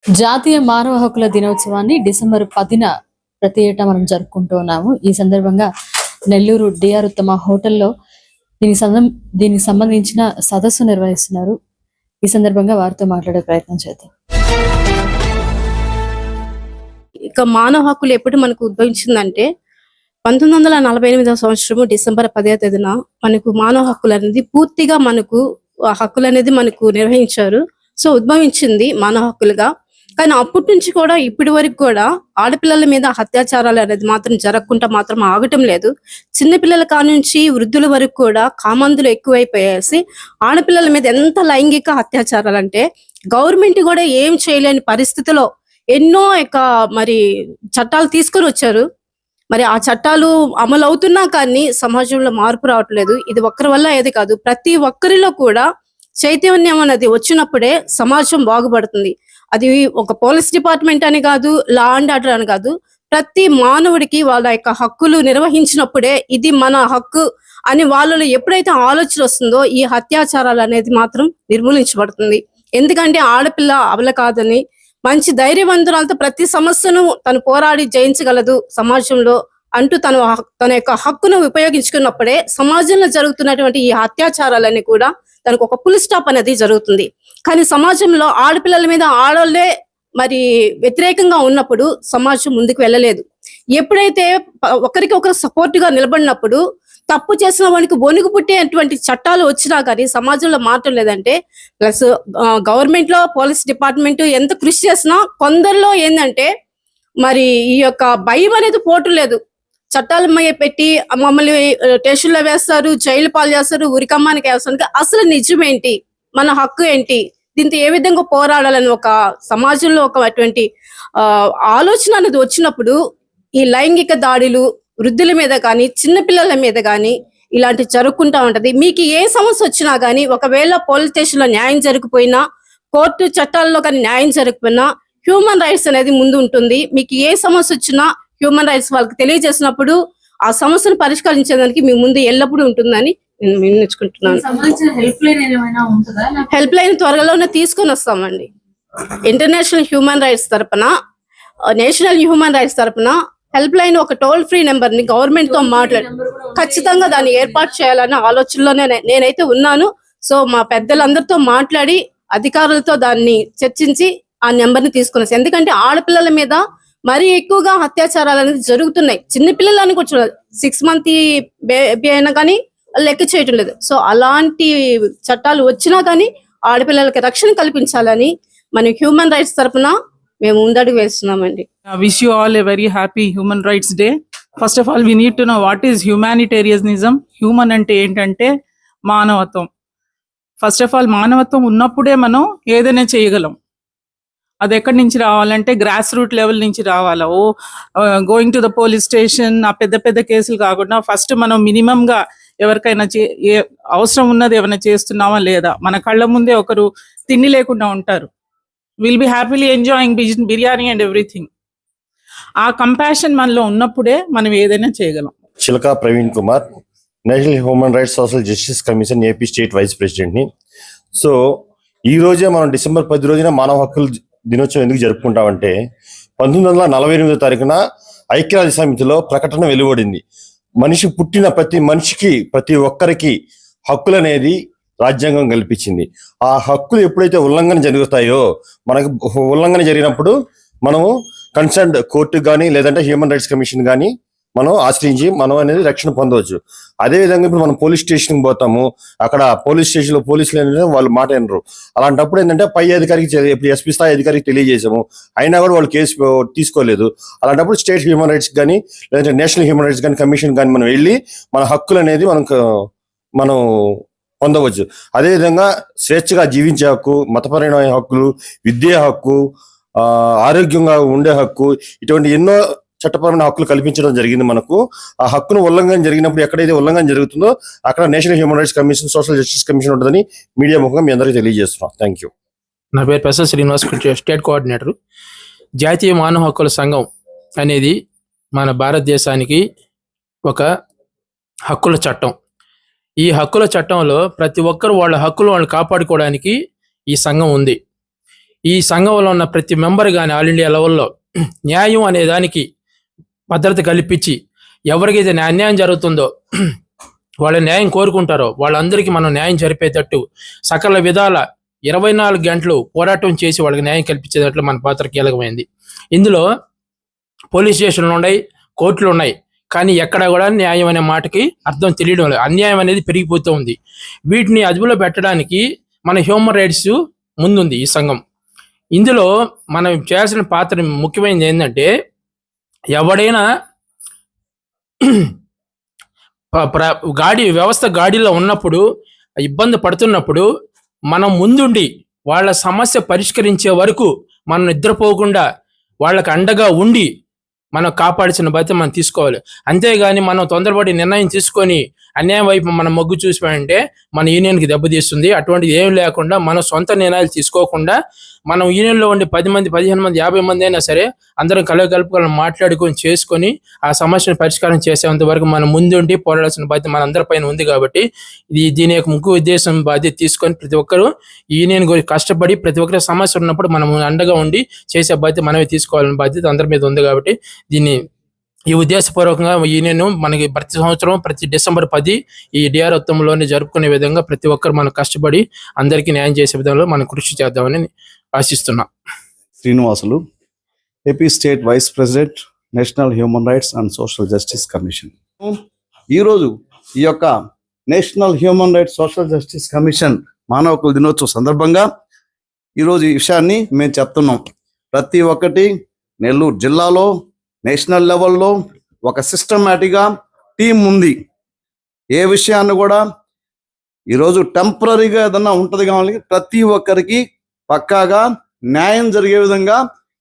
జాతీయ మానవ హక్కుల దినోత్సవాన్ని డిసెంబర్ 10న ప్రతి ఏటా మనం జరుపుకుంటూ ఉన్నాము. ఈ సందర్భంగా నెల్లూరు డిఆర్ ఉత్తమ హోటల్లో దీనికి సంబంధించిన సదస్సు నిర్వహిస్తున్నారు. ఈ సందర్భంగా వారితో మాట్లాడే ప్రయత్నం చేద్దాం. ఇక మానవ హక్కులు ఎప్పుడు మనకు ఉద్భవించిందంటే 1948వ సంవత్సరము డిసెంబర్ 10వ తేదీన మనకు మానవ హక్కులు అనేది పూర్తిగా మనకు హక్కులు అనేది మనకు నిర్వహించారు. సో ఉద్భవించింది మానవ హక్కులుగా. కానీ అప్పటి నుంచి కూడా ఇప్పటి వరకు కూడా ఆడపిల్లల మీద అత్యాచారాలు అనేది మాత్రం జరగకుండా మాత్రం ఆగటం లేదు. చిన్నపిల్లల కానుంచి వృద్ధుల వరకు కూడా కామందులు ఎక్కువైపోయేసి ఆడపిల్లల మీద ఎంత లైంగిక అత్యాచారాలు అంటే గవర్నమెంట్ కూడా ఏం చేయలేని పరిస్థితిలో ఎన్నో మరి చట్టాలు తీసుకొని వచ్చారు. మరి ఆ చట్టాలు అమలు అవుతున్నా కానీ సమాజంలో మార్పు రావట్లేదు. ఇది ఒక్కరి వల్ల ఏది కాదు, ప్రతి ఒక్కరిలో కూడా చైతన్యం అనేది వచ్చినప్పుడే సమాజం బాగుపడుతుంది. అది ఒక పోలీస్ డిపార్ట్మెంట్ అని కాదు, లా అండ్ ఆర్డర్ అని కాదు, ప్రతి మానవుడికి వాళ్ళ యొక్క హక్కులు నిర్వహించినప్పుడే ఇది మన హక్కు అని వాళ్ళలో ఎప్పుడైతే ఆలోచన వస్తుందో ఈ అత్యాచారాలు అనేది మాత్రం నిర్మూలించబడుతుంది. ఎందుకంటే ఆడపిల్ల అవల కాదని మంచి ధైర్యవంతురాలతో ప్రతి సమస్యను తను పోరాడి జయించగలదు సమాజంలో అంటూ తన యొక్క హక్కును ఉపయోగించుకున్నప్పుడే సమాజంలో జరుగుతున్నటువంటి ఈ అత్యాచారాలన్నీ కూడా తనకు ఒక ఫుల్ స్టాప్ అనేది జరుగుతుంది. కానీ సమాజంలో ఆడపిల్లల మీద ఆడవాళ్లే మరి వ్యతిరేకంగా ఉన్నప్పుడు సమాజం ముందుకు వెళ్ళలేదు. ఎప్పుడైతే ఒకరికి ఒకరు సపోర్ట్ గా నిలబడినప్పుడు తప్పు చేసిన వానికి వణుకు పుట్టేటువంటి చట్టాలు వచ్చినా కానీ సమాజంలో మార్చడం లేదంటే ప్లస్ గవర్నమెంట్ లో పోలీస్ డిపార్ట్మెంట్ ఎంత కృషి చేసినా కొందరిలో ఏంటంటే మరి ఈ యొక్క భయం అనేది పోటు లేదు. చట్టాల పెట్టి మమ్మల్ని స్టేషన్లో వేస్తారు, జైలు పాలు చేస్తారు, ఉరికమ్మానికి వేస్తారు. అసలు నిజమేంటి, మన హక్కు ఏంటి, దీంతో ఏ విధంగా పోరాడాలని ఒక సమాజంలో అటువంటి ఆలోచన అనేది వచ్చినప్పుడు ఈ లైంగిక దాడులు వృద్ధుల మీద కానీ చిన్నపిల్లల మీద కానీ ఇలాంటి జరుగుకుంటా ఉంటది. మీకు ఏ సమస్య వచ్చినా కానీ ఒకవేళ పోలీస్ స్టేషన్ లో న్యాయం జరగకపోయినా, కోర్టు చట్టాల్లో కానీ న్యాయం జరగకపోయినా హ్యూమన్ రైట్స్ అనేది ముందు ఉంటుంది. మీకు ఏ సమస్య వచ్చినా హ్యూమన్ రైట్స్ వాళ్ళకి తెలియజేసినప్పుడు ఆ సమస్యను పరిష్కరించేదానికి మీ ముందు ఎల్లప్పుడూ ఉంటుందని నేను వినియోగించుకుంటున్నాను. హెల్ప్ లైన్ త్వరలోనే తీసుకొని వస్తామండి. ఇంటర్నేషనల్ హ్యూమన్ రైట్స్ తరపున, నేషనల్ హ్యూమన్ రైట్స్ తరపున హెల్ప్ లైన్ ఒక టోల్ ఫ్రీ నెంబర్ ని గవర్నమెంట్ తో మాట్లాడి ఖచ్చితంగా దాన్ని ఏర్పాటు చేయాలనే ఆలోచనలోనే నేనైతే ఉన్నాను. సో మా పెద్దలందరితో మాట్లాడి అధికారులతో దాన్ని చర్చించి ఆ నెంబర్ ని తీసుకుని, ఎందుకంటే ఆడపిల్లల మీద మరీ ఎక్కువగా అత్యాచారాలు అనేది జరుగుతున్నాయి. చిన్నపిల్లలని కూడా 6 month బేబీ అయినా కానీ లెక్క చేయటం లేదు. సో అలాంటి చట్టాలు వచ్చినా కానీ ఆడపిల్లలకి రక్షణ కల్పించాలని మన హ్యూమన్ రైట్స్ తరఫున మేము ముందడుగు వేస్తున్నామండి. Wish you all a very happy human rights day. First of all we need to know what is humanitarianism. Human అంటే ఏంటంటే మానవత్వం. ఫస్ట్ ఆఫ్ ఆల్ మానవత్వం ఉన్నప్పుడే మనం ఏదైనా చేయగలం. అది ఎక్కడి నుంచి రావాలంటే గ్రాస్ రూట్ లెవెల్ నుంచి రావాలా. Going to the police station, ఆ పెద్ద పెద్ద కేసులు కాకుండా ఫస్ట్ మనం మినిమంగా ఎవరికైనా అవసరం ఉన్నది ఏమైనా చేస్తున్నామా లేదా. మన కళ్ళ ముందే ఒకరు తిండి లేకుండా ఉంటారు, will be happily enjoying biryani and everything. ఆ కంపాషన్ మనలో ఉన్నప్పుడే మనం ఏదైనా చేయగలం. Chilaka Praveen Kumar, national human rights social justice commission AP state vice ప్రెసిడెంట్ని. సో ఈ రోజే మనం డిసెంబర్ 10 రోజున మానవ హక్కుల దినోత్సవం ఎందుకు జరుపుకుంటామంటే 1948వ తారీఖున ఐక్యరాజ్య సమితిలో ప్రకటన వెలువడింది. మనిషి పుట్టిన ప్రతి మనిషికి, ప్రతి ఒక్కరికి హక్కులు అనేది రాజ్యాంగం కల్పించింది. ఆ హక్కులు ఎప్పుడైతే ఉల్లంఘన జరుగుతాయో, మనకు ఉల్లంఘన జరిగినప్పుడు మనము కన్సర్న్ కోర్టుకు కానీ లేదంటే హ్యూమన్ రైట్స్ కమిషన్ కానీ మనం ఆశ్రయించి మనం అనేది రక్షణ పొందవచ్చు. అదేవిధంగా ఇప్పుడు మనం పోలీస్ స్టేషన్కి పోతాము, అక్కడ పోలీస్ స్టేషన్లో పోలీసులు ఏంటంటే వాళ్ళు మాట వినరు. అలాంటప్పుడు ఏంటంటే పై అధికారికి, ఇప్పుడు ఎస్పీ స్థాయి అధికారికి తెలియజేసాము, అయినా కూడా వాళ్ళు కేసు తీసుకోలేదు. అలాంటప్పుడు స్టేట్ హ్యూమన్ రైట్స్ కానీ లేదంటే నేషనల్ హ్యూమన్ రైట్స్ కానీ కమిషన్ కానీ మనం వెళ్ళి మన హక్కులు అనేది మనం పొందవచ్చు. అదేవిధంగా స్వేచ్ఛగా జీవించే హక్కు, మతపరమైన హక్కులు, విద్యా హక్కు, ఆరోగ్యంగా ఉండే హక్కు, ఇటువంటి ఎన్నో చట్టపరమైన హక్కులు కల్పించడం జరిగింది మనకు. ఆ హక్కును ఉల్లంఘన జరిగినప్పుడు ఎక్కడైతే ఉల్లంఘన జరుగుతుందో అక్కడ national human rights commission, social justice commission ఉంటుందని మీడియా ముఖంగా మీ అందరికీ తెలియజేస్తున్నాం. Thank you. నా పేరు ప్రసాద్ శ్రీనివాస్, స్టేట్ కోఆర్డినేటర్. జాతీయ మానవ హక్కుల సంఘం అనేది మన భారతదేశానికి ఒక హక్కుల చట్టం. ఈ హక్కుల చట్టంలో ప్రతి ఒక్కరు వాళ్ళ హక్కులు వాళ్ళు కాపాడుకోవడానికి ఈ సంఘం ఉంది. ఈ సంఘంలో ఉన్న ప్రతి మెంబర్ కానీ ఆల్ ఇండియా లెవెల్లో న్యాయం అనే దానికి భద్రత కల్పించి ఎవరికైతే అన్యాయం జరుగుతుందో వాళ్ళ న్యాయం కోరుకుంటారో వాళ్ళందరికీ మనం న్యాయం జరిపేటట్టు సకల విధాల 24 గంటలు పోరాటం చేసి వాళ్ళకి న్యాయం కల్పించేటట్లు మన పాత్ర కీలకమైంది. ఇందులో పోలీస్ స్టేషన్లు ఉన్నాయి, కోర్టులు ఉన్నాయి, కానీ ఎక్కడ కూడా న్యాయం అనే మాటకి అర్థం తెలియడం లేదు. అన్యాయం అనేది పెరిగిపోతూ ఉంది. వీటిని అదుపులో పెట్టడానికి మన హ్యూమన్ రైట్స్ ముందుంది ఈ సంఘం. ఇందులో మనం చేయాల్సిన పాత్ర ముఖ్యమైనది ఏంటంటే, ఎవడైనా గాడిలో ఉన్నప్పుడు ఇబ్బంది పడుతున్నప్పుడు మనం ముందుండి వాళ్ళ సమస్య పరిష్కరించే వరకు మనం నిద్రపోకుండా వాళ్ళకి అండగా ఉండి మనం కాపాడాల్సిన బాధ్యత మనం తీసుకోవాలి. అంతేగాని మనం తొందరపడి నిర్ణయం తీసుకొని అన్యాయం వైపు మనం మొగ్గు చూసిపోయింటే మన యూనియన్కి దెబ్బతీస్తుంది. అటువంటిది ఏం లేకుండా మనం సొంత నిర్ణయాలు తీసుకోకుండా మనం యూనియన్లో ఉండి 10 మంది, 15 మంది, 50 మంది అయినా సరే అందరం కలుపుకొని మాట్లాడుకొని చేసుకొని ఆ సమస్యను పరిష్కారం చేసేంత వరకు మనం ముందుండి పోరాడాల్సిన బాధ్యత మన అందరిపైన ఉంది. కాబట్టి దీని యొక్క ముఖ్య ఉద్దేశం బాధ్యత తీసుకొని ప్రతి ఒక్కరూ యూనియన్ గురించి కష్టపడి ప్రతి ఒక్కరి సమస్య ఉన్నప్పుడు మనం అండగా ఉండి చేసే బాధ్యత మనమే తీసుకోవాలని బాధ్యత అందరి మీద ఉంది. కాబట్టి దీన్ని ఈ ఉద్దేశపూర్వకంగా యూనియన్ మనకి ప్రతి సంవత్సరం ప్రతి డిసెంబర్ 10 ఈ డిఆర్ ఉత్తమంలోనే జరుపుకునే విధంగా ప్రతి ఒక్కరు మనం కష్టపడి అందరికీ న్యాయం చేసే విధంలో మనం కృషి చేద్దామని ఆశిస్తున్నాం. Srinivasulu, AP state vice president, national human rights and social justice commission. ఈరోజు ఈ యొక్క national human rights social justice commission మానవ హక్కుల దినోత్సవం సందర్భంగా ఈరోజు ఈ విషయాన్ని మేము చెప్తున్నాం. ప్రతి ఒక్కటి నెల్లూరు జిల్లాలో నేషనల్ లెవెల్లో ఒక సిస్టమేటిక్గా టీం ఉంది. ఏ విషయాన్ని కూడా ఈరోజు టెంపరీగా ఏదన్నా ఉంటుంది కావాలి, ప్రతి ఒక్కరికి పక్కాగా న్యాయం జరిగే విధంగా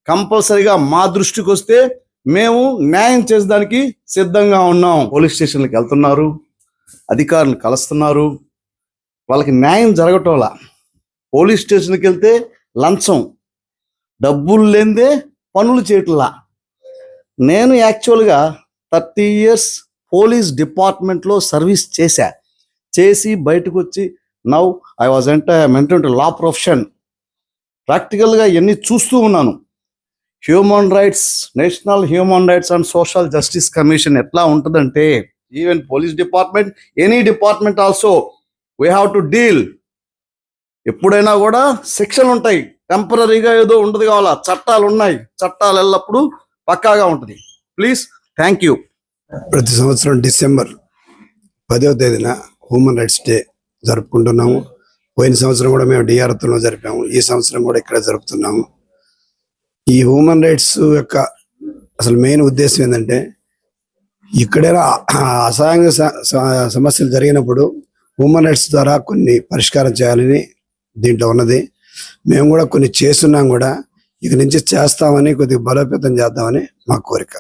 కంపల్సరీగా మా దృష్టికి వస్తే మేము న్యాయం చేసేదానికి సిద్ధంగా ఉన్నాం. పోలీస్ స్టేషన్లకు వెళ్తున్నారు, అధికారులు కలుస్తున్నారు, వాళ్ళకి న్యాయం జరగటంలా. పోలీస్ స్టేషన్కి వెళ్తే లంచం, డబ్బులు లేనిదే పనులు చేయట్లా. నేను యాక్చువల్గా 30 years పోలీస్ డిపార్ట్మెంట్లో సర్వీస్ చేసి బయటకు వచ్చి now I was enter law profession. ప్రాక్టికల్గా ఇవన్నీ చూస్తూ ఉన్నాను. Human rights, national human rights and social justice commission ఎట్లా ఉంటుందంటే, even police department, any department also we have to deal. ఎప్పుడైనా కూడా శిక్షలు ఉంటాయి, టెంపరీగా ఏదో ఉండదు కావాలా, చట్టాలు ఉన్నాయి, చట్టాలు ఎల్లప్పుడూ పక్కాగా ఉంటుంది. Please, thank you. ప్రతి సంవత్సరం డిసెంబర్ 10వ తేదీన హ్యూమన్ రైట్స్ డే జరుపుకుంటున్నాము. పోయిన సంవత్సరం కూడా మేము డిఆర్తో జరిపాము, ఈ సంవత్సరం కూడా ఇక్కడ జరుపుతున్నాము. ఈ హ్యూమన్ రైట్స్ యొక్క అసలు మెయిన్ ఉద్దేశం ఏంటంటే, ఇక్కడైనా అసహాయంగా సమస్యలు జరిగినప్పుడు హ్యూమన్ రైట్స్ ద్వారా కొన్ని పరిష్కారం చేయాలని దీంట్లో ఉన్నది. మేము కూడా కొన్ని చేస్తున్నాం, కూడా ఇక నుంచి చేస్తామని, కొద్దిగా బలోపేతం చేద్దామని మా కోరిక.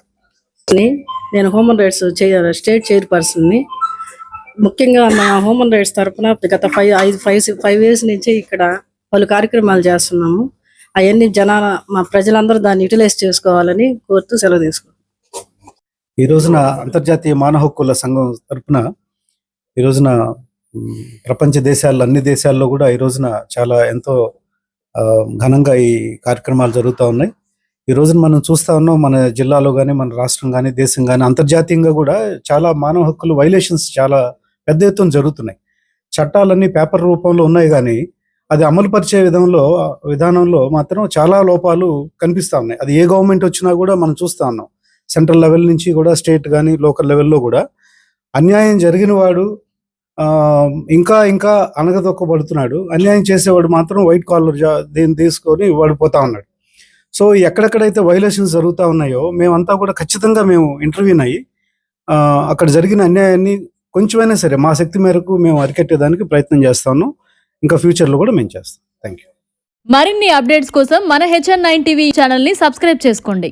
నేను హ్యూమన్ రైట్స్ స్టేట్ చైర్పర్సన్ని. ముఖ్యంగా మా హ్యూమన్ రైట్స్ తరఫున గత 5 years నుంచి ఇక్కడ పలు కార్యక్రమాలు చేస్తున్నాము. అవన్నీ మా ప్రజలందరూ దాన్ని యూటిలైజ్ చేసుకోవాలని కోరుతూ సెలవు తీసుకుంటాం. ఈ రోజున అంతర్జాతీయ మానవ హక్కుల సంఘం తరఫున ఈ రోజున ప్రపంచ దేశాల్లో, అన్ని దేశాల్లో కూడా ఈ రోజున చాలా ఎంతో ఘనంగా ఈ కార్యక్రమాలు జరుగుతూ ఉన్నాయి. ఈ రోజున మనం చూస్తూ ఉన్నాం, మన జిల్లాలో కానీ, మన రాష్ట్రం కానీ, దేశం కానీ, అంతర్జాతీయంగా కూడా చాలా మానవ హక్కులు వైలేషన్స్ చాలా పెద్ద ఎత్తున జరుగుతున్నాయి. చట్టాలన్నీ పేపర్ రూపంలో ఉన్నాయి, కానీ అది అమలు పరిచే విధానంలో మాత్రం చాలా లోపాలు కనిపిస్తూ ఉన్నాయి. అది ఏ గవర్నమెంట్ వచ్చినా కూడా మనం చూస్తూ ఉన్నాం. సెంట్రల్ లెవెల్ నుంచి కూడా, స్టేట్ కానీ, లోకల్ లెవెల్లో కూడా అన్యాయం జరిగిన వాడు ఇంకా అనగదొక్కబడుతున్నాడు. అన్యాయం చేసేవాడు మాత్రం వైట్ కాలర్ దీన్ని తీసుకొని పడిపోతా ఉన్నాడు. సో ఎక్కడెక్కడైతే వైలేషన్స్ జరుగుతూ ఉన్నాయో మేమంతా కూడా ఖచ్చితంగా మేము ఇంటర్వ్యూన్ అయ్యి అక్కడ జరిగిన అన్యాయాన్ని కొంచెమైనా సరే మా శక్తి మేరకు మేము అరికట్టేదానికి ప్రయత్నం చేస్తా ఉన్నాం. ఇంకా ఫ్యూచర్లో కూడా మేము చేస్తాం. Thank you. మరిన్ని అప్డేట్స్ కోసం మన HN9 టీవీ ఛానల్ని సబ్స్క్రైబ్ చేసుకోండి.